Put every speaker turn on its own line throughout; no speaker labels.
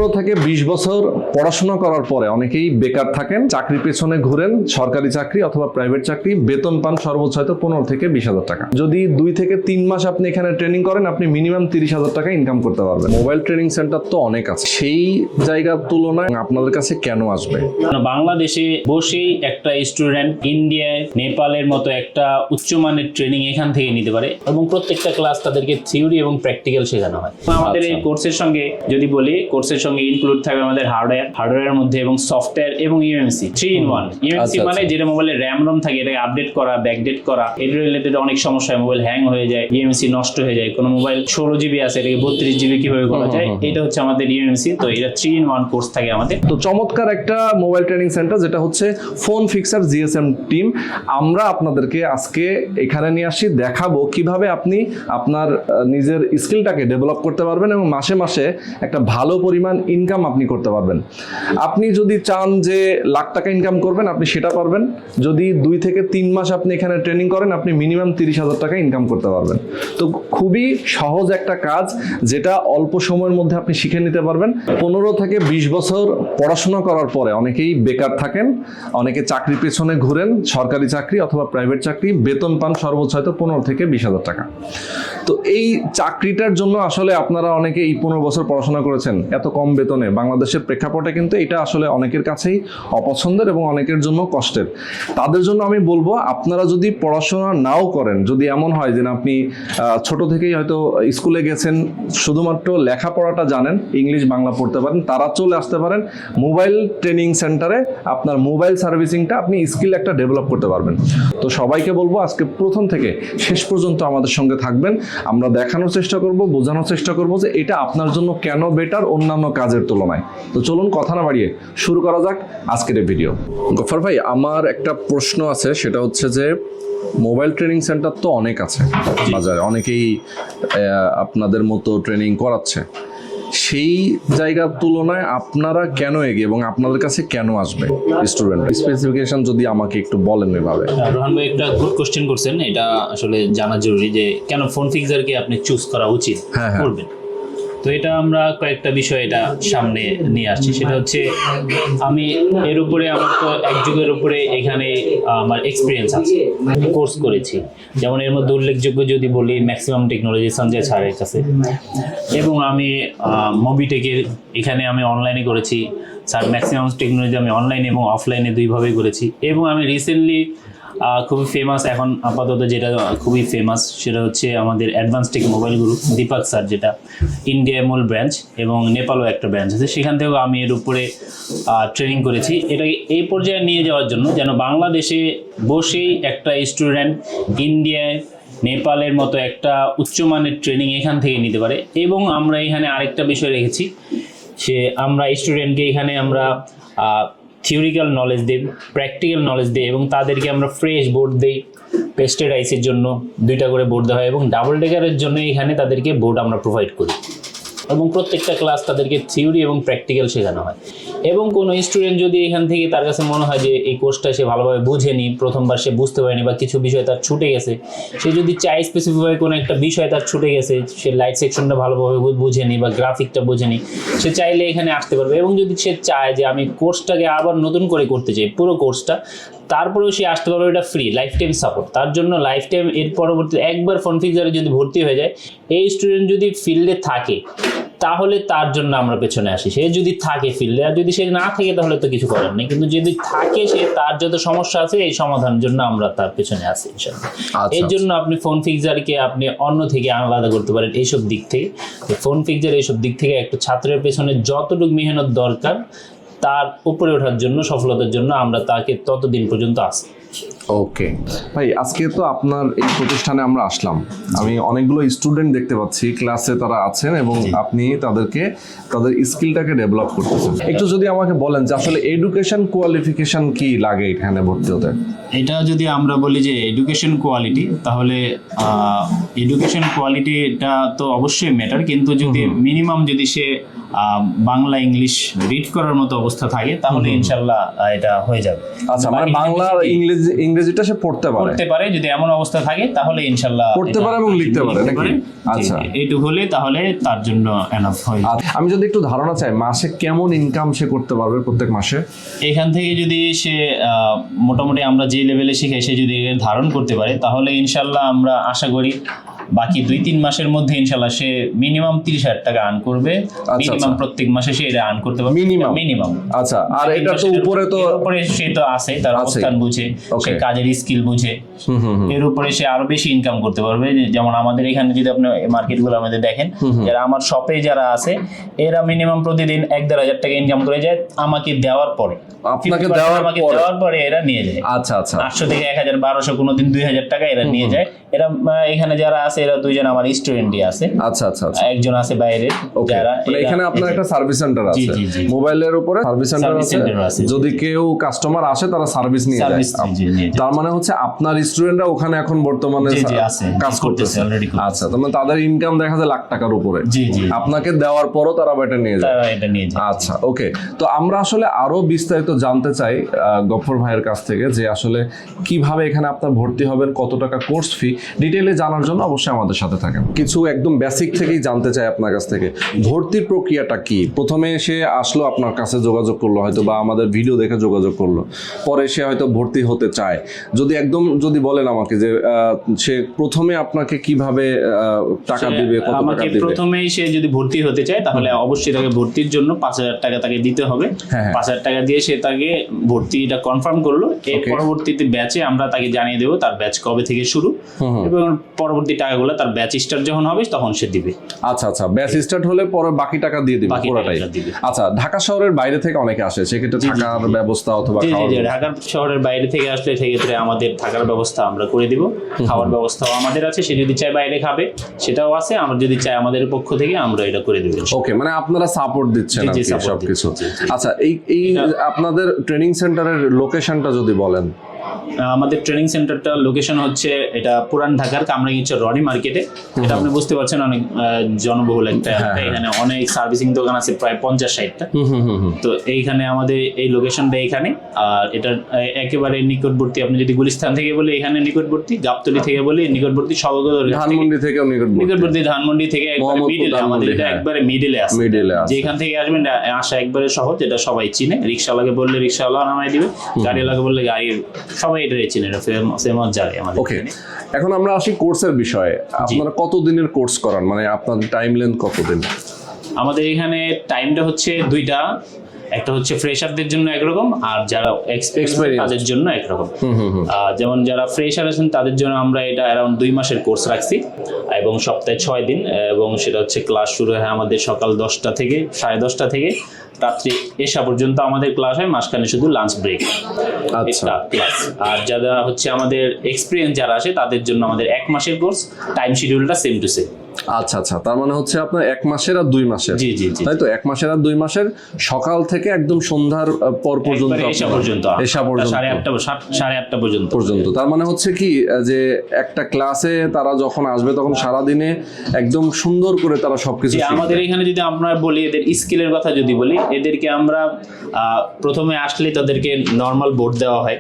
15 থেকে 20 বছর পড়াশোনা করার পরে অনেকেই বেকার থাকেন, চাকরির পেছনে ঘুরেন, সরকারি চাকরি অথবা প্রাইভেট চাকরি, বেতন পান সর্বোচ্চ হয়তো 15 থেকে 20,000 টাকা। যদি 2 থেকে 3 মাস আপনি এখানে ট্রেনিং করেন, আপনি মিনিমাম 30,000 টাকা ইনকাম করতে পারবেন। মোবাইল ট্রেনিং সেন্টার তো অনেক আছে, সেই জায়গার তুলনায় আপনাদের কাছে কেন আসবে?
বাংলাদেশে বসেই একটা স্টুডেন্ট ইন্ডিয়ায়, নেপালের মতো একটা উচ্চমানের ট্রেনিং এখান থেকে নিতে পারে এবং প্রত্যেকটা ক্লাস তাদেরকে থিওরি এবং প্র্যাকটিক্যাল শেখানো হয়। আমাদের এই কোর্সের সঙ্গে যদি বলি, কোর্সের সঙ্গে ইনক্লুড থাকবে আমাদের হার্ডওয়্যারের মধ্যে এবং সফটওয়্যার এবং ইউএমসি 3-in-1। ইউএমসি মানে যেটা মোবাইলে র্যাম রম থাকে এটাকে আপডেট করা, ব্যাকডেট করা, এর রিলেটেড অনেক সমস্যা হয়, মোবাইল হ্যাং হয়ে যায়, ইউএমসি নষ্ট হয়ে যায়, কোনো মোবাইল 16 জিবি আছে এটাকে 32 জিবি কিভাবে করা যায়, এটা হচ্ছে আমাদের ইউএমসি। তো এটা 3-in-1 কোর্স থাকে আমাদের।
তো চমৎকার একটা মোবাইল ট্রেনিং সেন্টার যেটা হচ্ছে ফোন ফিক্সার জিএসএম টিম। আমরা আপনাদেরকে আজকে এখানে নিয়ে আসি, দেখাবো কিভাবে আপনি আপনার নিজের স্কিলটাকে ডেভেলপ করতে পারবেন এবং মাসে মাসে একটা ভালো পরিমাণ ইনকাম আপনি করতে পারবেন। আপনি যদি চান যে লাখ টাকা ইনকাম করবেন, আপনি সেটা পারবেন। যদি 2 থেকে 3 মাস আপনি এখানে ট্রেনিং করেন, আপনি মিনিমাম 30,000 টাকা ইনকাম করতে পারবেন। তো খুবই সহজ একটা কাজ, যেটা অল্প সময়ের মধ্যে আপনি শিখে নিতে পারবেন। 15 থেকে 20 বছর পড়াশোনা করার পরে অনেকেই বেকার থাকেন, অনেকে চাকরির পেছনে ঘুরেন, সরকারি চাকরি অথবা প্রাইভেট চাকরি, বেতন পান সর্বোচ্চ হয়তো 15 থেকে 20,000 টাকা। তো এই চাকরিটার জন্য আসলে আপনারা অনেকে এই 15 বছর পড়াশোনা করেছেন এত কম বেতনে, বাংলাদেশের প্রেক্ষাপটে কিন্তু এটা আসলে অনেকের কাছেই অপছন্দের এবং অনেকের জন্য কষ্টের। তাদের জন্য আমি বলবো, আপনারা যদি পড়াশোনা নাও করেন, যদি এমন হয় যে আপনি ছোট থেকেই হয়তো স্কুলে গেছেন, শুধুমাত্র লেখাপড়াটা জানেন, ইংলিশ বাংলা পড়তে পারেন, তারা চলে আসতে পারেন মোবাইল ট্রেনিং সেন্টারে। আপনার মোবাইল সার্ভিসিংটা আপনি স্কিল একটা ডেভেলপ করতে পারবেন। তো সবাইকে বলবো আজকে প্রথম থেকে শেষ পর্যন্ত আমাদের সঙ্গে থাকবেন। আমরা দেখানোর চেষ্টা করব, বোঝানোর চেষ্টা করব যে এটা আপনার জন্য কেন বেটার অন্যান্য কাজের তুলনায়। তো চলুন কথা না বাড়িয়ে শুরু করা যাক আজকের এই ভিডিও। গফর ভাই, আমার একটা প্রশ্ন আছে, সেটা হচ্ছে যে মোবাইল ট্রেনিং সেন্টার তো অনেক আছে বাজারে, অনেকেই আপনাদের মতো ট্রেনিং করাচ্ছে, সেই জায়গার তুলনায় আপনারা কেন এগিয়ে এবং আপনাদের কাছে কেন আসবে স্টুডেন্ট? স্পেসিফিকেশন যদি আমাকে একটু বলেন এভাবে।
রোহান ভাই একটা গুড কোশ্চেন করছেন, এটা আসলে জানা জরুরি যে কেন ফোন ফিক্সারকে আপনি চুজ করা উচিত করবেন। তো এটা আমরা কয়েকটা বিষয় এটা সামনে নিয়ে আসছি। সেটা হচ্ছে আমি এর উপরে, আমার তো এক যুগের উপরে এখানে আমার এক্সপিরিয়েন্স আছে, কোর্স করেছি। যেমন এর মধ্যে উল্লেখযোগ্য যদি বলি, ম্যাক্সিমাম টেকনোলজি সঞ্জয় স্যারের কাছে, এবং আমি মোবিটেকের এখানে আমি অনলাইনে করেছি। স্যার ম্যাক্সিমাম টেকনোলজি আমি অনলাইনে এবং অফলাইনে দুইভাবেই করেছি। এবং আমি রিসেন্টলি খুবই ফেমাস, এখন আপাতত যেটা খুবই ফেমাস সেটা হচ্ছে আমাদের advance tech mobile group, Deepak sir, যেটা ইন্ডিয়ায় মূল ব্রাঞ্চ এবং নেপালও একটা ব্রাঞ্চ আছে, সেখান থেকেও আমি এর উপরে ট্রেনিং করেছি। এটাকে এই পর্যায়ে নিয়ে যাওয়ার জন্য যেন বাংলাদেশে বসেই একটা স্টুডেন্ট ইন্ডিয়ায়, নেপালের মতো একটা উচ্চমানের ট্রেনিং এখান থেকে নিতে পারে। এবং আমরা এখানে আরেকটা বিষয় রেখেছি, সে আমরা স্টুডেন্টকে এখানে আমরা থিওরিক্যাল নলেজ দিই, প্র্যাকটিক্যাল নলেজ দিই এবং তাদেরকে আমরা ফ্রেশ বোর্ড দিই। পেস্টেড আইসির জন্য 2টা করে বোর্ড দেওয়া হয় এবং ডাবল ডেকারের জন্য এখানে তাদেরকে বোর্ড আমরা প্রোভাইড করি এবং প্রত্যেকটা ক্লাস তাদেরকে থিওরি এবং প্র্যাকটিক্যাল শেখানো হয়। এবং কোনো স্টুডেন্ট যদি এখান থেকে তার কাছে মনে হয় যে এই কোর্সটা সে ভালোভাবে বুঝেনি, প্রথমবার সে বুঝতে পারেনি বা কিছু বিষয় তার ছুটে গেছে, সে যদি চায় স্পেসিফিকভাবে কোনো একটা বিষয় তার ছুটে গেছে, সে লাইট সেকশনটা ভালোভাবে বুঝেনি বা গ্রাফিকটা বুঝেনি, সে চাইলে এখানে আসতে পারবে। এবং যদি সে চায় যে আমি কোর্সটাকে আবার নতুন করে করতে চাই, পুরো কোর্সটা, তারপরেও সে আসতে পারবে। এটা ফ্রি, লাইফ টাইম সাপোর্ট। তার জন্য লাইফ টাইম, এর পরবর্তীতে একবার ফোন ফিক্সারে যদি ভর্তি হয়ে যায়, এই স্টুডেন্ট যদি ফিল্ডে থাকে তাহলে তার জন্য আমরা পেছনে আসি। সে যদি থাকে ফিল্ডে, আর যদি সে না থাকে তাহলে তো কিছু করার নেই। কিন্তু যদি থাকে, সে তার যত সমস্যা আছে এই সমাধানের জন্য আমরা তার পেছনে আসি ইনশাআল্লাহ। এর জন্য আপনি ফোন ফিক্সারকে আপনি অন্য থেকে আলাদা করতে পারেন এইসব দিক থেকে। ফোন ফিক্সার এইসব দিক থেকে একটা ছাত্রের পেছনে যতটুকু মেহনত দরকার তার উপরে ওঠার জন্য, সফলতার জন্য আমরা তাকে ততদিন পর্যন্ত আসি।
ওকে ভাই, আজকে তো আপনার এই প্রতিষ্ঠানে আমরা আসলাম, আমি অনেকগুলো স্টুডেন্ট দেখতে পাচ্ছি ক্লাসে তারা আছেন এবং আপনি তাদেরকে তাদের স্কিলটাকে ডেভেলপ করতেছেন। একটু যদি আমাকে বলেন যে আসলে এডুকেশন কোয়ালিফিকেশন কি লাগে এখানে ভর্তি হতে?
এটা যদি আমরা বলি যে এডুকেশন কোয়ালিটি, তাহলে এডুকেশন কোয়ালিটি এটা তো অবশ্যই ম্যাটার, কিন্তু যদি মিনিমাম যদি সে বাংলা ইংলিশ রিড করার মতো অবস্থা থাকে, তাহলে ইনশাল্লাহ এটা হয়ে যাবে।
আচ্ছা, মানে বাংলা ইংরেজিটা সে পড়তে পারে
যদি এমন অবস্থা থাকে, তাহলে ইনশাল্লাহ
পড়তে পারে এবং লিখতে পারে নাকি? আচ্ছা,
এইটুকু হলে তাহলে তার জন্য এনাফ হয়।
আমি যদি একটু ধারণা চাই, মাসে কেমন ইনকাম সে করতে পারবে প্রত্যেক মাসে?
এখান থেকে যদি সে মোটামুটি আমরা যে লেভেলে শিখাই সে যদি ধারণ করতে পারে, তাহলে ইনশাল্লাহ আমরা আশা করি বাকি 2-3 মাসের মধ্যে ইনশাল্লাহ সে মিনিমাম 30,000 টাকা আর্ন করবে। মিনিমাম প্রত্যেক মাসে সে এটা আর্ন করতে পারবে মিনিমাম।
আচ্ছা, আর এটা তো উপরে
সে তো আছে, তার অবস্থান বুঝে, সে কাজের স্কিল বুঝে, এর উপরে সে আরো বেশি ইনকাম করতে পারবে। যেমন আমাদের এখানে যদি আপনি মার্কেটগুলো আমাদের দেখেন, যারা আমার শপে যারা আছে এরা মিনিমাম প্রতিদিন 1-1,500 টাকা ইনকাম করে যায় আমাকে দেওয়ার পরে, দেওয়ার পরে এরা নিয়ে যায়।
আচ্ছা আচ্ছা,
800 থেকে 1,000, 1200, কোনোদিন 2,000 টাকা এরা নিয়ে যায়। এরা এখানে যারা আছে এরা 2জন আমার স্টুডেন্টই আছে।
আচ্ছা আচ্ছা,
একজন আছে বাইরে। যারা
এখানে আপনার একটা সার্ভিস সেন্টার আছে, মোবাইলের উপরে সার্ভিস সেন্টার আছে, যদি কেউ কাস্টমার আসে তারা সার্ভিস নিয়ে যায়। তার মানে হচ্ছে আপনার স্টুডেন্টরা ওখানে এখন বর্তমানে কাজ করতেছে। আচ্ছা, তার মানে তাদের ইনকাম দেখা যায় লাখ টাকার উপরে, আপনাকে দেওয়ার পরও তারা এটা নিয়ে যায়। আচ্ছা, ওকে। তো আমরা আসলে আরো বিস্তারিত জানতে চাই গফর ভাইয়ের কাছ থেকে যে আসলে কিভাবে এখানে আপনার ভর্তি হবেন, কত টাকা কোর্স ফি, ডিটেইলে জানার জন্য অবশ্যই আমাদের সাথে থাকেন। কিছু একদম বেসিক থেকেই জানতে চাই আপনার কাছ থেকে, ভর্তির প্রক্রিয়াটা কি? প্রথমে সে আসলো আপনার কাছে যোগাযোগ করলো, হয়তো বা আমাদের ভিডিও দেখে যোগাযোগ করলো, পরে সে হয়তো ভর্তি হতে চায়, যদি বলেন আমাকে যে সে প্রথমে আপনাকে কিভাবে টাকা দিবে, কত টাকা দিবে?
প্রথমেই সে যদি ভর্তি হতে চায় তাহলে অবশ্যই তাকে ভর্তির জন্য 5,000 টাকা তাকে দিতে হবে। 5,000 টাকা দিয়ে সে তাকে ভর্তিটা কনফার্ম করলো। এর পরবর্তীতে ব্যাচে আমরা তাকে জানিয়ে দেবো তার ব্যাচ কবে থেকে শুরু, এবং পরবর্তী টাকাগুলো তার ব্যাচ স্টার্ট যখন হবে তখন সে দিবে।
আচ্ছা আচ্ছা, ব্যাচ স্টার্ট হলে পরে বাকি টাকা দিয়ে দিবে পুরোটাই। আচ্ছা, ঢাকা শহরের বাইরে থেকে অনেকে আসে, সেক্ষেত্রে থাকার ব্যবস্থা অথবা
ঢাকা শহরের বাইরে থেকে আসলে সেক্ষেত্রে আমাদের থাকার ব্যবস্থা আমরা করে দিব, খাওয়ার ব্যবস্থাও আমাদের আছে। সে যদি চায় বাইরে খাবে সেটাও আছে, আমরা যদি চাই আমাদের পক্ষ থেকে আমরা এটা করে দেব।
ওকে, মানে আপনারা সাপোর্ট দিচ্ছেন আর কি সবকিছু। আচ্ছা, এই আপনাদের ট্রেনিং সেন্টারের লোকেশনটা যদি বলেন।
আমাদের ট্রেনিং সেন্টারটা লোকেশন হচ্ছে এটা পুরান ঢাকার কামরাঙ্গীরচর রনি মার্কেটে। এটা আপনি বুঝতে পারছেন অনেক জনবহুল একটা এলাকা, এখানে অনেক সার্ভিসিং দোকান আছে প্রায় 50-60টা। তো এইখানে আমাদের এই লোকেশনটা এইখানে, আর এটা একেবারে নিকটবর্তী। আপনি যদি গুলিস্তান থেকে বলে এখানে নিকটবর্তী, গাবতলী থেকে বলে নিকটবর্তী,
ধানমন্ডি থেকে
নিকটবর্তী, ধানমন্ডি থেকে মিডলে, আমাদের এটা একবারে মিডলে আছে। যেখান থেকে আসবেন আসা একবারে সহজ, এটা সবাই চিনে। রিকশাওয়ালাকে বললে রিকশাওয়ালা নামাই দিবে, গাড়িওয়ালাকে বললে গাড়ি, সবাই এটা চিনে, এটা ফেমাস জায়গা আমাদের।
ওকে, এখন আমরা আসি কোর্সের বিষয়ে। আপনারা কত দিনের কোর্স করান, মানে আপনার টাইম লেন্থ কতদিন?
আমাদের এখানে টাইমটা হচ্ছে 2টা, একটা হচ্ছে ফ্রেশারদের জন্য একরকম, আর যারা এক্সপেরিয়েন্স তাদের জন্য একরকম। যেমন যারা ফ্রেশার আছেন তাদের জন্য আমরা এটা অ্যারাউন্ড 2 মাসের কোর্স রাখছি, এবং সপ্তাহে 6 দিন, এবং সেটা হচ্ছে ক্লাস শুরু হয় আমাদের সকাল 10টা থেকে 10:30 থেকে রাত্রি এসা পর্যন্ত আমাদের ক্লাস হয়, মাঝখানে শুধু লাঞ্চ ব্রেক একটা ক্লাস। আর যারা হচ্ছে আমাদের এক্সপিরিয়েন্স যারা আসে তাদের জন্য আমাদের 1 মাসের কোর্স, টাইম শিডিউলটা সেম টু সেম।
আচ্ছা আচ্ছা, তার মানে হচ্ছে আপনার 1 মাসের আর 2 মাসের,
জি জি,
তাই তো? 1 মাসের আর 2 মাসের সকাল থেকে একদম সন্ধ্যার পর পর্যন্ত,
এসা পর্যন্ত 8:30 পর্যন্ত।
তার মানে হচ্ছে কি যে একটা ক্লাসে তারা যখন আসবে তখন সারা দিনে একদম সুন্দর করে তারা সবকিছু শিখবে।
আমাদের এখানে যদি আমরা বলি এদের স্কিলের কথা যদি বলি, এদেরকে আমরা প্রথমে আসলে তাদেরকে নরমাল বোর্ড দেওয়া হয়,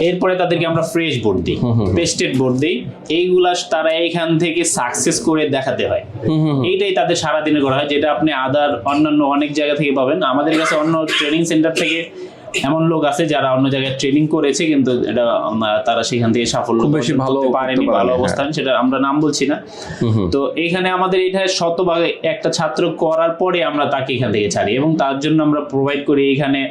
এরপরে তাদেরকে আমরা ফ্রেশ বোর্ড দিই, পেস্টেড বোর্ড দিই। এইগুলা তারা এখান থেকে সাকসেস করে দেখাতে হয়, এইটাই তাদের সারাদিনে করা হয়, যেটা আপনি অন্যান্য অনেক জায়গা থেকে পাবেন। আমাদের কাছে অন্য ট্রেনিং সেন্টার থেকে এমন লোক আছে যারা অন্য জায়গায় ট্রেনিং করেছে, কিন্তু এটা তারা সেখান থেকে সাফল্য করতে পারেনি, ভালো অবস্থান, সেটা আমরা নাম বলছি না। তো এখানে আমাদের এটা শতভাগে একটা ছাত্র করার পরে আমরা তাকে এখান থেকে ছাড়ি, এবং তার জন্য আমরা প্রোভাইড করি এখানে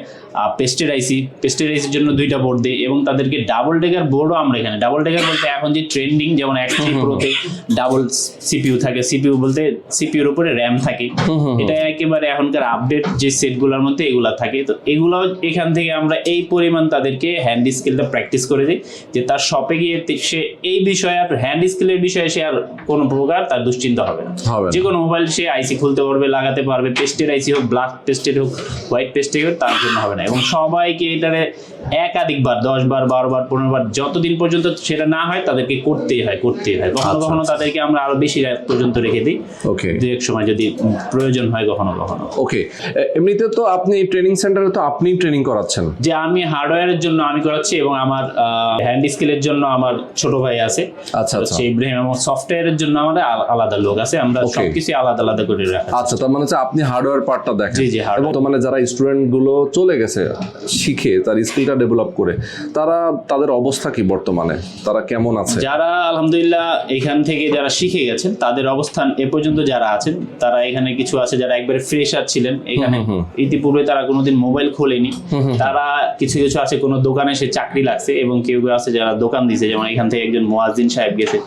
পেস্টেড আইসির জন্য 2টা বোর্ড দিই, এবং তাদেরকে ডাবল ডেকার বোর্ডও আমরা এখানে, ডাবল ডেকার বলতে এখন যে ট্রেন্ডিং, যেমন X3 Proতে ডাবল সিপিইউ থাকে, সিপিইউ বলতে সিপিইউর উপরে র্যাম থাকে, এটা একেবারে এখনকার আপডেট যে সেটগুলোর মধ্যে এগুলা থাকে। তো এগুলো এখান থেকে আমরা এই পরিমাণ তাদেরকে হ্যান্ড স্কিলটা প্র্যাকটিস করে দিই যে তার শপে গিয়ে সে এই বিষয়ে আর হ্যান্ড স্কিলের বিষয়ে সে আর কোনো প্রকার তার দুশ্চিন্তা হবে না। যে কোনো মোবাইল সে আইসি খুলতে পারবে, লাগাতে পারবে, পেস্টের আইসি হোক, ব্ল্যাক পেস্টের হোক, হোয়াইট পেস্টের হোক, তার জন্য হবে না। এবং সবাইকে এটারে একাধিকবার 10 বার 12 বার 15 বার যতদিন পর্যন্ত সেটা না হয় তাদেরকে করতেই হয়। কখনো কখনো তাদেরকে আমরা আরো বেশি রাত পর্যন্ত রেখে দিই,
ওকে,
দু এক সময় যদি প্রয়োজন হয় কখনো কখনো।
ওকে, এমনিতে তো আপনি ট্রেনিং সেন্টারে তো আপনিই ট্রেনিং করাচ্ছেন?
যে আমি হার্ডওয়্যারের জন্য আমি করাচ্ছি এবং আমার হ্যান্ড স্কিলের জন্য আমার ছোট ভাই আছে,
আচ্ছা আচ্ছা,
সেই ইব্রাহিম। এবং সফটওয়্যারের জন্য আমাদের আলাদা লোক আছে, আমরা সবকিছু আলাদা আলাদা করে রাখা।
আচ্ছা, তার মানে হচ্ছে আপনি হার্ডওয়্যার পার্টটা দেখেন।
জি জি,
এবং তো মানে যারা স্টুডেন্ট গুলো চলে গেছে শিখে তার স্কিলটা ডেভেলপ করে, তাদের অবস্থা কি বর্তমানে, তারা কেমন আছে?
যারা আলহামদুলিল্লাহ এখান থেকে যারা শিখে গেছেন তাদের অবস্থান এ পর্যন্ত যারা আছেন, তারা এখানে কিছু আছে যারা একবারে ফ্রেশার ছিলেন এখানে, ইতিপূর্বে তারা কোনোদিন মোবাইল খোলেনি, তারা কিছু কিছু আছে কোনো দোকানে সে চাকরি লাগছে, এবং কেউ কেউ আছে যারা দোকান দিয়েছে। যেমন এখান থেকে একজন মুয়াজ্জিন সাহেব গেছে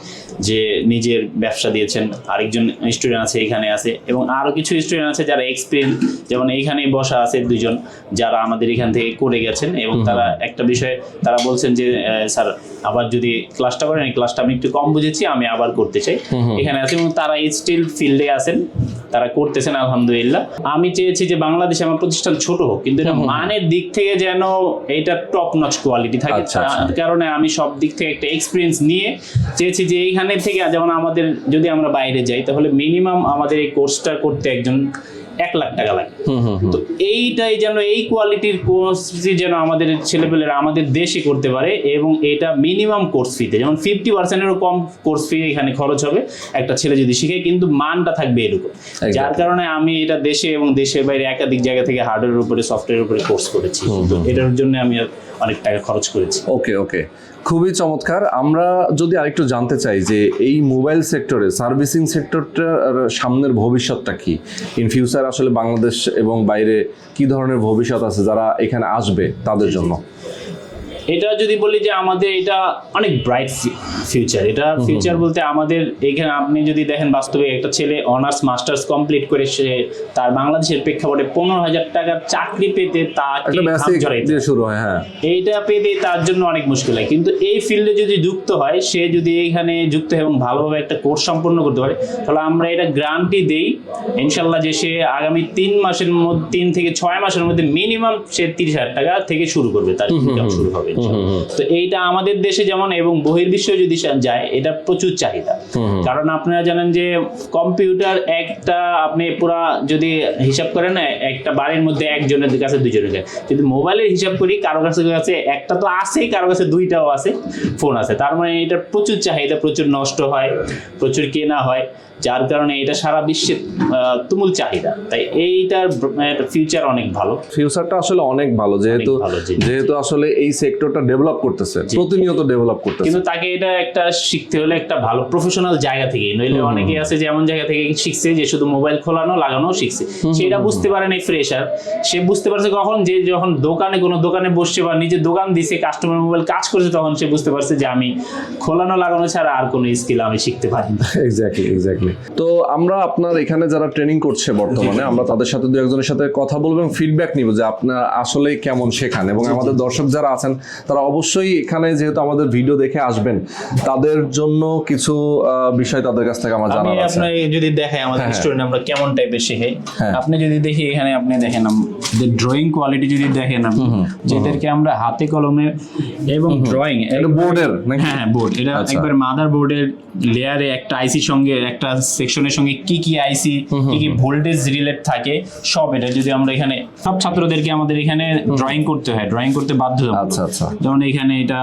যে নিজের ব্যবসা দিয়েছেন, আরেকজন স্টুডেন্ট আছে এখানে আছে, এবং আরো কিছু স্টুডেন্ট আছে যারা এক্সপিরিয়েন্স, যেমন এইখানে বসা আছে দুজন যারা আমাদের এখান থেকে করে গেছেন। এবং তারা একটা বিষয়ে তারা বলছেন যে স্যার আবার যদি ক্লাসটা করেন, এই ক্লাসটা আমি একটু কম বুঝেছি, আমি আবার করতে চাই, এখানে আছে। এবং তারা স্টিল ফিল্ডে আছেন, তারা করতেছেন আলহামদুলিল্লাহ। আমি চেয়েছি যে বাংলাদেশে আমার প্রতিষ্ঠান ছোট হোক, কিন্তু এটা মানের দিক থেকে যেন এটা টপ নচ কোয়ালিটি থাকে। কারণে আমি সব দিক থেকে একটা এক্সপিরিয়েন্স নিয়ে চেয়েছি যে এইখানে থেকে, যেমন আমাদের যদি আমরা বাইরে যাই তাহলে মিনিমাম আমাদের এই কোর্সটা করতে একজন 1 লাখ টাকা লাগে। তো এইটাই যেন এই কোয়ালিটির কোর্স যেন আমাদের ছেলেপেলেরা আমাদের দেশে করতে পারে, এবং এটা মিনিমাম কোর্স ফিতে, যেমন 50%-এরও কম কোর্স ফি এখানে খরচ হবে একটা ছেলে যদি শিখে, কিন্তু মানটা থাকবে এরকম। যার কারণে আমি এটা দেশে এবং দেশের বাইরে একাধিক জায়গা থেকে হার্ডওয়্যারের উপরে সফটওয়্যারের উপরে কোর্স করেছি। তো এটার জন্য আমি অনেক টাকা খরচ করেছি।
ওকে ওকে, খুবই চমৎকার। আমরা যদি আরেকটু জানতে চাই যে এই মোবাইল সেক্টরে, সার্ভিসিং সেক্টরটার সামনের ভবিষ্যৎটা কি, ইন ফিউচার আসলে বাংলাদেশ এবং বাইরে কি ধরনের ভবিষ্যৎ আছে যারা এখানে আসবে তাদের জন্য?
এটা যদি বলি যে আমাদের এটা অনেক ব্রাইট ফিউচার। এটা ফিউচার বলতে আমাদের এখানে আপনি যদি দেখেন বাস্তবে একটা ছেলে অনার্স মাস্টার্স কমপ্লিট করে সে তার বাংলাদেশের প্রেক্ষাপটে 15,000 টাকার চাকরি পেতে তাকে
শুরু হয়, হ্যাঁ,
এইটা পেতে তার জন্য অনেক মুশকিল হয়। কিন্তু এই ফিল্ডে যদি যুক্ত হয়, সে যদি এখানে যুক্ত হয় এবং ভালোভাবে একটা কোর্স সম্পন্ন করতে পারে, তাহলে আমরা এটা গ্যারান্টি দেই ইনশাল্লাহ যে সে আগামী 3 মাসের মধ্যে, 3 থেকে 6 মাসের মধ্যে মিনিমাম সে 30,000 টাকা থেকে শুরু করবে, তার ইনকাম শুরু হবে। তো এইটা আমাদের দেশে যেমন এবং বহির্বিশ্বে যদি যায় এটা প্রচুর চাহিদা। কারণ আপনারা জানেন যে কম্পিউটার একটা আপনি পুরা যদি হিসাব করেন একটা বাড়ির মধ্যে একজনের কাছে দুজনের কাছে, যদি মোবাইলের হিসাব করি কারো কাছে একটা তো আছেই, কারো কাছে 2টাও আছে, ফোন আছে। তার মানে এটা প্রচুর চাহিদা, প্রচুর নষ্ট হয়, প্রচুর কেনা হয়, যার কারণে এটা সারা বিশ্বে তুমুল চাহিদা। তাই এইটার ফিউচার অনেক ভালো।
ফিউচারটা আসলে অনেক ভালো, যেহেতু আসলে এই সেক্টরটা ডেভেলপ করতেছে, প্রতিনিয়ত ডেভেলপ করতেছে।
কিন্তু তাকে এটা একটা শিখতে হলে একটা ভালো প্রফেশনাল জায়গা থেকে, নইলে অনেকে আছে যে এমন জায়গা থেকে শিখছে যে শুধু মোবাইল খোলানো লাগানো শিখছে, সেটা বুঝতে পারে না ফ্রেশার। সে বুঝতে পারছে কখন, যে যখন কোনো দোকানে বসছে বা নিজে দোকান দিছে, কাস্টমার মোবাইল কাজ করছে, তখন সে বুঝতে পারছে যে আমি খোলানো লাগানো ছাড়া আর কোনো স্কিল আমি শিখতে পারি না।
এক্স্যাক্টলি। তো আমরা আপনার এখানে যারা ট্রেনিং করছে বর্তমানে, আমরা তাদের সাথে 2-1 সাথে কথা বলবো এবং ফিডব্যাক নিব যে আপনার আসলে কেমন শেখান। এবং আমাদের দর্শক যারা আছেন তারা অবশ্যই এখানে যেহেতু আমাদের ভিডিও দেখে আসবেন, তাদের জন্য কিছু বিষয় তাদের কাছ থেকে আমার জানার আছে।
আপনি যদি দেখেন আমাদের স্টুডেন্ট আমরা কেমন টাইপের শেখাই, আপনি যদি দেখি এখানে আপনি দেখেন আমাদের ড্রয়িং কোয়ালিটি যদি দেখেন, যেটাকে আমরা হাতে কলমে এবং ড্রয়িং
বোর্ডের,
হ্যাঁ বোর্ড, এটা একবার মাদার বোর্ডের লেয়ারে একটা আইসির সঙ্গে একটা সেকশনের সঙ্গে কি আইসি কি ভোল্টেজ রিলেট থাকে সব, এটা যদি আমরা এখানে সব ছাত্রদেরকে আমাদের এখানে ড্রয়িং করতে হয়, ড্রয়িং করতে বাধ্যতামূলক।
আচ্ছা।
যেমন এখানে এটা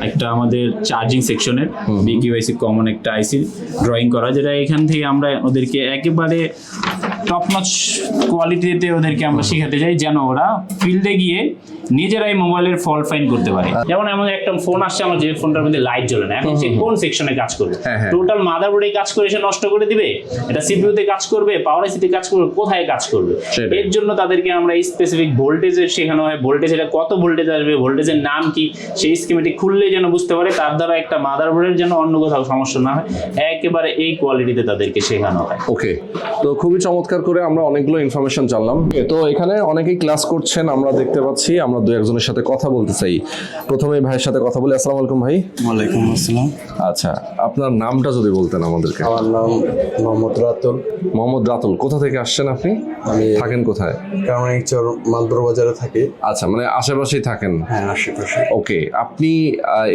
একটা আমাদের চার্জিং সেকশনের বিকিউআইসি কমন একটা আইসি ড্রয়িং করা, যেটা এখান থেকে আমরা ওদেরকে একেবারে টপ নচ কোয়ালিটিতে ওদেরকে আমরা শেখাতে চাই, যেন ওরা ফিল্ডে গিয়ে নিজেরাই মোবাইলের ফল্ট ফাইন্ড করতে পারে। যেমন আমাদের একটা ফোন আসছে, আমার যে ফোনটার মধ্যে লাইট জ্বলে না, এখন সে কোন সেকশনে কাজ করবে, টোটাল মাদারবোর্ডে কাজ করে সে নষ্ট কষ্ট করে দিবে, এটা সিপিইউতে কাজ করবে, পাওয়ার আইসিতে কাজ করবে, কোথায় কাজ করবে।
সেটাই।
এর জন্য তাদেরকে আমরা স্পেসিফিক ভোল্টেজের শেখানো হয়, ভোল্টেজ এটা কত ভোল্টেজ আসবে, ভোল্টেজের নাম কি, সেই স্কিমেটিক খুললেই যেন বুঝতে পারে, তার দ্বারা একটা মাদারবোর্ডের যেন অন্য কোথাও সমস্যা না হয়, একেবারে এই কোয়ালিটিতে তাদেরকে শেখানো হয়।
ওকে, তো খুবই চমৎকার করে আমরা অনেকগুলো ইনফরমেশন জানলাম। তো এখানে অনেকেই ক্লাস করছেন আমরা দেখতে পাচ্ছি, আমরা দু একজনের সাথে কথা বলতে চাই। প্রথমে ভাইয়ের সাথে কথা বলি। আসসালামু আলাইকুম ভাই।
ওয়ালাইকুম আসসালাম।
আচ্ছা, আপনার নামটা যদি বলতেন আমাদেরকে।
আমার নাম মোহাম্মদ রাতুল।
মোহাম্মদ রাতুল, কোথা থেকে আসছেন আপনি?
আমি
থাকেন কোথায়?
কারমানিচর মালদুর বাজারে থাকি।
আচ্ছা, মানে আশেপাশেই থাকেন।
হ্যাঁ, আশেপাশে।
ওকে, আপনি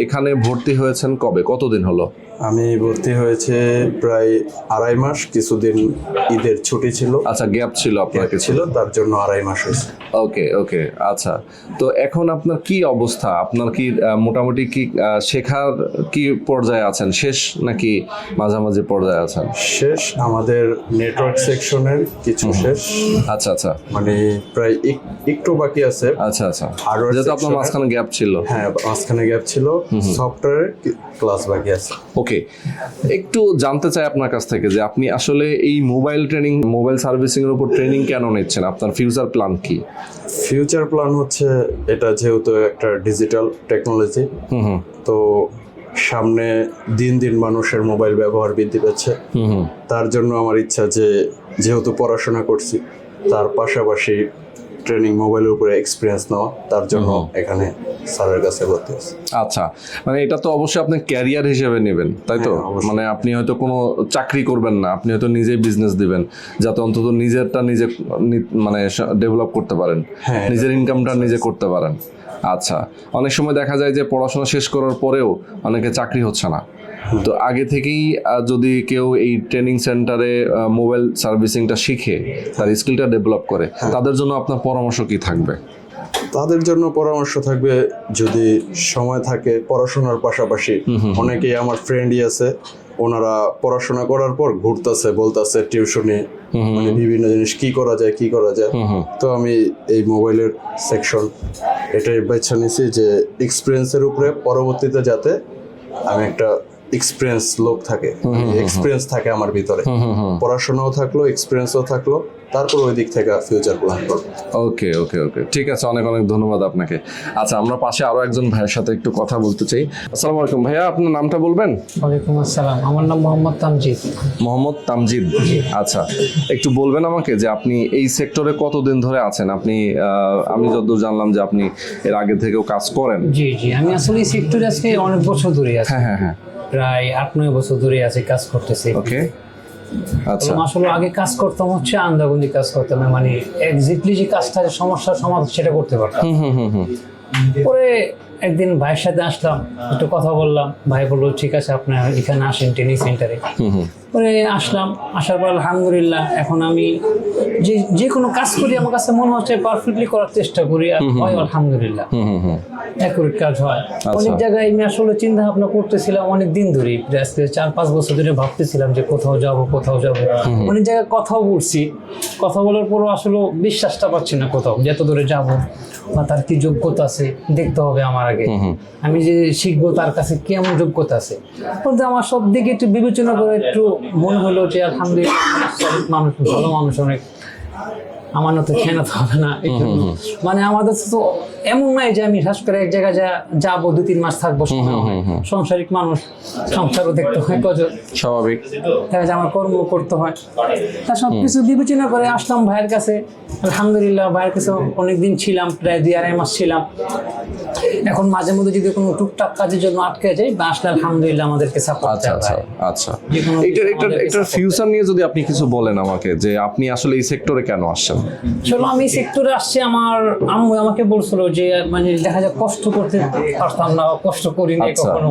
এখানে ভর্তি হয়েছেন কবে, কতদিন হলো?
আমি ভর্তি হয়েছে প্রায় 2.5 মাস, কিছুদিন ঈদের ছুটি ছিল,
আচ্ছা, গ্যাপ ছিল আপনার কিছু?
ছিল, তার জন্য 2.5 মাস হয়েছে।
ওকে ওকে, আচ্ছা। তো এখন আপনার কি অবস্থা? আপনার কি মোটামুটি কি শেখার কি পর্যায়ে আছেন, শেষ নাকি মাঝামাঝি পর্যায়ে আছেন?
শেষ, আমাদের নেটওয়ার্ক সেকশনের কিছু শেষ,
আচ্ছা আচ্ছা
মানে প্রায় একটু বাকি আছে।
আচ্ছা আচ্ছা,
Hardware
যেহেতু আপনার
section-এ-
মাঝখানে গ্যাপ ছিল।
হ্যাঁ, মাঝখানে গ্যাপ ছিল, সফটওয়্যার ক্লাস বাকি আছে।
ওকে, একটু জানতে চাই আপনার কাছ থেকে যে আপনি আসলে এই মোবাইল ট্রেনিং, মোবাইল সার্ভিসিং এর উপর ট্রেনিং কেন নিচ্ছেন? আপনার ফিউচার প্ল্যান কি?
ফিউচার প্ল্যান হচ্ছে, এটা যেহেতু একটা ডিজিটাল টেকনোলজি, তো সামনে দিন দিন মানুষের মোবাইল ব্যবহার বৃদ্ধি পাচ্ছে। তার জন্য আমার ইচ্ছা যে যেহেতু পড়াশোনা করছি, তার পাশাপাশি ট্রেনিং মোবাইলের উপরে এক্সপিরিয়েন্স নেওয়া, তার জন্য এখানে স্যারের কাছে ভর্তি হয়েছি।
আচ্ছা, মানে এটা তো অবশ্যই আপনি ক্যারিয়ার হিসেবে নেবেন, তাই তো?
হ্যাঁ, অবশ্যই।
মানে আপনি হয়তো কোনো চাকরি করবেন না, আপনি হয়তো নিজেই বিজনেস দিবেন, যাতে অন্তত নিজেরটা নিজে মানে ডেভেলপ করতে পারেন,
হ্যাঁ,
নিজের ইনকামটা নিজে করতে পারেন। আচ্ছা, অনেক সময় দেখা যায় যে পড়াশোনা শেষ করার পরেও অনেকে চাকরি হচ্ছে না। তো আগে থেকেই যদি কেউ এই ট্রেনিং সেন্টারে মোবাইল সার্ভিসিংটা শিখে, তার স্কিলটা ডেভেলপ করে, তাদের জন্য আপনার পরামর্শ কি থাকবে?
তাদের জন্য পরামর্শ থাকবে, যদি সময় থাকে পড়াশোনার পাশাপাশি, অনেকেই আমার ফ্রেন্ডই আছে, ওনারা পড়াশোনা করার পর ঘুরতেছে, বলতেছে টিউশনে, মানে বিভিন্ন জিনিস কি করা যায় কি করা যায়। তো আমি এই মোবাইলের সেকশন এটাই বেছে নিয়েছি যে এক্সপিরিয়েন্সের উপরে পরবর্তীতে যাতে আমি একটা এক্সপিরিয়েন্স লোক থাকে, এক্সপিরিয়েন্স থাকে আমার ভিতরে, পড়াশোনাও থাকলো, এক্সপিরিয়েন্সও থাকলো, তারপর ওই দিক থেকে ফিউচার প্ল্যান করবো।
ওকে ওকে ওকে, ঠিক আছে, অনেক অনেক ধন্যবাদ আপনাকে। আচ্ছা, আমরা পাশে আরো একজন ভাইয়ের সাথে একটু কথা বলতে চাই। আসসালামু আলাইকুম ভাইয়া, আপনার নামটা বলবেন?
ওয়ালাইকুম আসসালাম, আমার নাম মোহাম্মদ তামজিদ।
মোহাম্মদ তামজিদ, আচ্ছা। একটু বলবেন আমাকে যে আপনি এই সেক্টরে কতদিন ধরে আছেন? আপনি আমি যতদূর জানলাম যে আপনি এর আগে থেকেও কাজ করেন।
জি জি, আমি আসলে এই সেক্টরে আজকে অনেক বছর ধরে আছি,
হ্যাঁ হ্যাঁ হ্যাঁ,
প্রায় 8-9 বছর ধরে আছি, কাজ করতেছি।
ওকে, আচ্ছা।
আসলে আগে কাজ করতাম হচ্ছে আন্দাবন্দি কাজ করতাম, মানে এক্স্যাক্টলি যে কাজটা, যে সমস্যার সমাধান সেটা করতে পারতাম। পরে একদিন ভাইয়ের সাথে আসলাম, একটু কথা বললাম, ভাই বললো ঠিক আছে আপনি এখানে আসেন ট্রেনিং সেন্টারে। পরে আসলাম, আসার পর আলহামদুলিল্লাহ এখন আমি যে কোনো কাজ করি আমার কাছে মনে হচ্ছে পারফেক্টলি করার চেষ্টা করি, আর হয় আলহামদুলিল্লাহ অ্যাকুরেট কাজ হয়। অনেক জায়গায় আমি আসলে চিন্তা ভাবনা করতেছিলাম অনেক দিন ধরে, আজকে 4-5 বছর ধরে ভাবতেছিলাম যে কোথাও যাব। অনেক জায়গায় কথাও বলছি, কথা বলার পরও আসলে বিশ্বাসটা পাচ্ছি না কোথাও যে এত দূরে যাবো বা তার কি যোগ্যতা আছে দেখতে হবে আমার আগে, আমি যে শিখবো তার কাছে কেমন যোগ্যতা আছে। বলতে আমার সব দিকে একটু বিবেচনা করে একটু মনে হলো যে আলহামদুলিল্লাহ মানুষ, ভালো মানুষ, অনেক আমার না তো খেয়ানত হবে না। মানে আমাদের তো এমন নাই যে আমি শ্বাস করে এক জায়গায় যাবো 2-3 মাস থাকবো, সংসারিক মানুষ, সংসারও দেখতে হয়,
স্বাভাবিক
দেখা যায় আমার কর্ম করতে হয়। তা সবকিছু বিবেচনা করে আসলাম ভাইয়ের কাছে। আলহামদুলিল্লাহ ভাইয়ের কাছে অনেকদিন ছিলাম, প্রায় 2-2.5 মাস ছিলাম। এখন মাঝে মধ্যে যদি কোনো টুকটাক কাজের জন্য আটকে যাই বা আসলে আলহামদুলিল্লাহ আমাদেরকে সাপোর্ট
আচ্ছা আচ্ছা আচ্ছা, এটা ফিউচার নিয়ে যদি আপনি কিছু বলেন আমাকে, যে আপনি আসলে এই সেক্টরে কেন আসছেন?
চলো, আমি সেক্টরে আসছি, আমার আম্মু আমাকে বলছিল যে মানে দেখা যায় কষ্ট করতে পারতাম না, কষ্ট করিনি কখনো।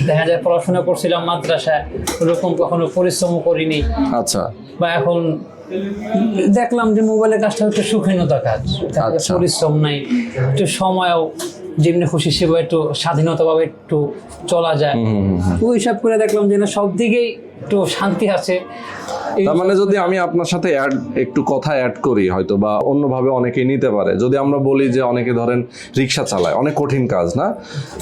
দেখা যায় পড়াশোনা করছিলাম মাদ্রাসায়, ওরকম কখনো পরিশ্রম করিনি।
আচ্ছা,
বা এখন দেখলাম যে মোবাইলের কাজটা হচ্ছে সুখীনতা কাজ, পরিশ্রম নাই, একটু সময়ও যেমনি খুশি সেভাবে একটু স্বাধীনতাভাবে একটু চলা যায়। ওই সব করে দেখলাম যে না, সব দিকেই একটু শান্তি আছে,
তার মানে যদি আমি আপনার সাথে একটু কথা অ্যাড করি হয়তো বা অন্যভাবে অনেকেই নিতে পারে, যদি আমরা বলি যে অনেকে ধরেন রিক্সা চালায়, অনেক কঠিন কাজ না,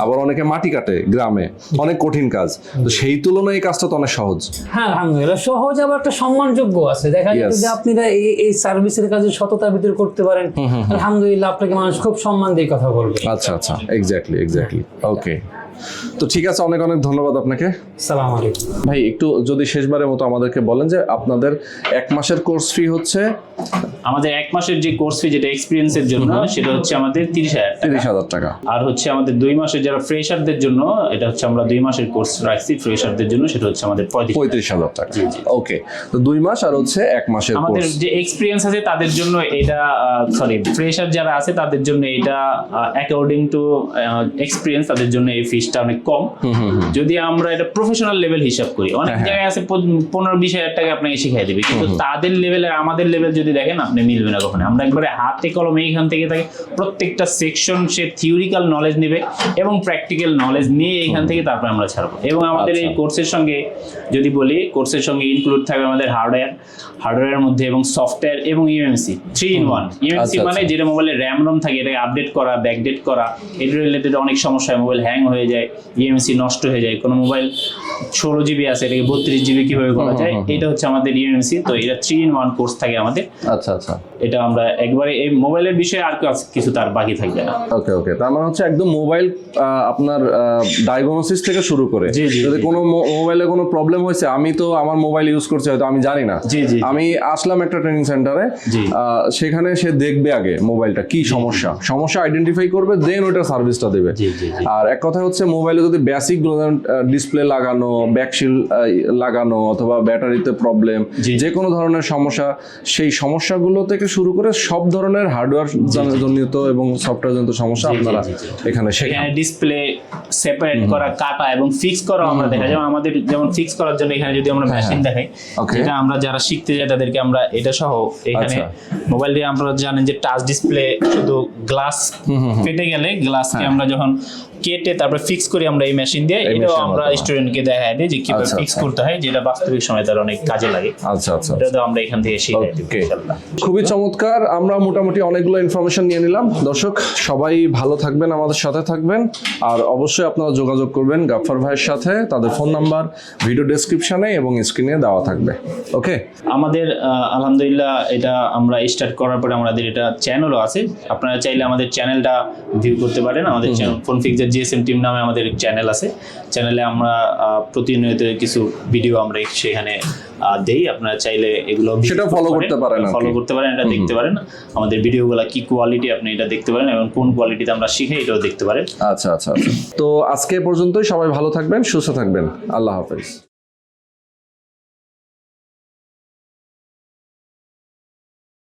আবার অনেকে মাটি কাটে গ্রামে, অনেক কঠিন কাজ, তো সেই তুলনায় এই কাজটা তো অনেক সহজ।
হ্যাঁ আলহামদুলিল্লাহ সহজ, আবার একটা সম্মানযোগ্য আছে। দেখা যায়
Yes.
যদি আপনারা এই সার্ভিসের কাজে সততার ভিতরে করতে পারেন, আলহামদুলিল্লাহ আপনাকে মানুষ খুব সম্মান দিয়ে কথা বলবে।
আচ্ছা আচ্ছা, এক্স্যাক্টলি ওকে। তো ঠিক আছে, অনেক অনেক ধন্যবাদ আপনাকে।
আসসালামু আলাইকুম।
ভাই একটু যদি শেষবারের মতো আমাদেরকে বলেন যে আপনাদের 1 মাসের কোর্স ফি হচ্ছে,
আমাদের 1 মাসের যে কোর্স ফি যেটা এক্সপিরিয়েন্সের জন্য সেটা হচ্ছে আমাদের
30,000 টাকা।
আর হচ্ছে আমাদের 2 মাসের যারা ফ্রেশারদের জন্য এটা হচ্ছে আমরা 2 মাসের কোর্স রাখছি ফ্রেশারদের জন্য, সেটা হচ্ছে আমাদের 35,000
টাকা। ওকে, তো 2 মাস আর হচ্ছে 1 মাসের
আমাদের
কোর্স।
যে এক্সপিরিয়েন্স আছে তাদের জন্য এটা সরি ফ্রেশার যারা আছে তাদের জন্য এটা অ্যাকর্ডিং টু এক্সপিরিয়েন্স তাদের জন্য এই ফিসটা অনেক কম। যদি আমরা এটা প্রফেশনাল লেভেল হিসাব করি, অনেক জায়গায় আছে 15-20 হাজার টাকা আপনাকে শিখাই দেবে, কিন্তু তাদের লেভেল আর আমাদের লেভেল যদি দেখেন আপনি মিলবে না কখনো। আমরা একবারে হাতে কলমে এইখান থেকে তাকে প্রত্যেকটা সেকশন সে থিওরিক্যাল নলেজ নেবে এবং প্র্যাকটিক্যাল নলেজ নিয়ে এইখান থেকে তারপর আমরা ছাড়বো। এবং আমাদের এই কোর্সের সঙ্গে যদি বলি, কোর্সের সঙ্গে ইনক্লুড থাকবে আমাদের হার্ডওয়্যারের মধ্যে এবং সফটওয়্যার এবং ইউএমসি 3-in-1। ইউএমসি মানে যেটা মোবাইলে র্যাম রম থাকে এটাকে আপডেট করা, ব্যাকডেট করা, এর রিলেটেড অনেক সমস্যা হয়, মোবাইল হ্যাং হয়ে যায়, ইউএমসি নষ্ট হয়ে যায়, কোনো মোবাইল 16 জিবি আছে এটাকে 32 জিবি কিভাবে করা যায়, এটা হচ্ছে আমাদের ইউএমসি। তো এটা 3-in-1 কোর্স থাকে আমাদের।
আচ্ছা আচ্ছা,
এটা আমরা একবারে এই মোবাইলের বিষয়ে আর কিছু তার বাকি থাকবে না।
ওকে, তার মানে হচ্ছে একদম মোবাইল আপনার ডায়াগনোসিস থেকে শুরু করে, যদি কোনো মোবাইলে কোনো প্রবলেম হয়েছে, আমি তো আমার মোবাইল ইউজ করছি হয়তো আমি জানি না, আমি আসলাম একটা ট্রেনিং সেন্টারে, সেখানে সে দেখবে আগে মোবাইলটা কি সমস্যা আইডেন্টিফাই করবে, দেন ওইটা সার্ভিসটা দেবে। আর এক কথা হচ্ছে মোবাইলে যদি বেসিক ডিসপ্লে লাগানো, ব্যাকশিল্ড লাগানো অথবা ব্যাটারিতে প্রবলেম, যে কোনো ধরনের সমস্যা, সেই সমস্যাগুলো থেকে শুরু করে সব ধরনের হার্ডওয়্যার জনিত এবং সফটওয়্যার জনিত সমস্যা আপনারা এখানে শেখান।
ডিসপ্লে সেপারেট করা, কাটা এবং ফিক্স করা আমরা দেখা যায়। আমাদের যেমন ফিক্স করার জন্য এখানে যদি আমরা মেশিন দেখাই, যেটা আমরা যারা শিখতে যাই তাদেরকে আমরা এটা সহ এখানে মোবাইল দিয়ে আপনারা জানেন যে টাচ ডিসপ্লে শুধু গ্লাস ফেটে গেলে গ্লাসকে আমরা যখন কেটে তারপর ফিক্স করি আমরা এই মেশিন দিয়ে, এটাও আমরা স্টুডেন্টকে দেখাই দিই যে কিভাবে ফিক্স করতে হয়, যেটা বাস্তবিক সময় তার অনেক কাজে লাগে।
আচ্ছা,
এটা আমরা এখান থেকে শিখাই দিই ইনশাআল্লাহ।
খুবই চমৎকার, আমরা মোটামুটি অনেকগুলো ইনফরমেশন নিয়ে নিলাম। দর্শক সবাই ভালো থাকবেন, আমাদের সাথে থাকবেন, আর অবশ্যই আপনারা যোগাযোগ করবেন গাফফার ভাইয়ের সাথে। তাদের ফোন নাম্বার ভিডিও ডেসক্রিপশনে এবং স্ক্রিনে দেওয়া থাকবে। ওকে,
আমাদের আলহামদুলিল্লাহ এটা আমরা স্টার্ট করার পরে আমাদের এটা চ্যানেলও আছে, আপনারা চাইলে আমাদের চ্যানেলটা ভিউ করতে পারেন। আমাদের channel phone fixer GSM team নামে আমাদের চ্যানেল আছে। চ্যানেলে আমরা প্রতিনিয়ত কিছু ভিডিও আমরা সেখানে দেই, আপনারা চাইলে এগুলো
সেটা ফলো করতে পারেন,
এটা দেখতে পারেন। আমাদের ভিডিওগুলো কি কোয়ালিটি আপনি এটা দেখতে পারেন এবং কোন কোয়ালিটিতে আমরা শিখাই এটাও দেখতে পারেন।
আচ্ছা, তো আজকে পর্যন্তই, সবাই ভালো থাকবেন, সুস্থ থাকবেন, আল্লাহ হাফেজ।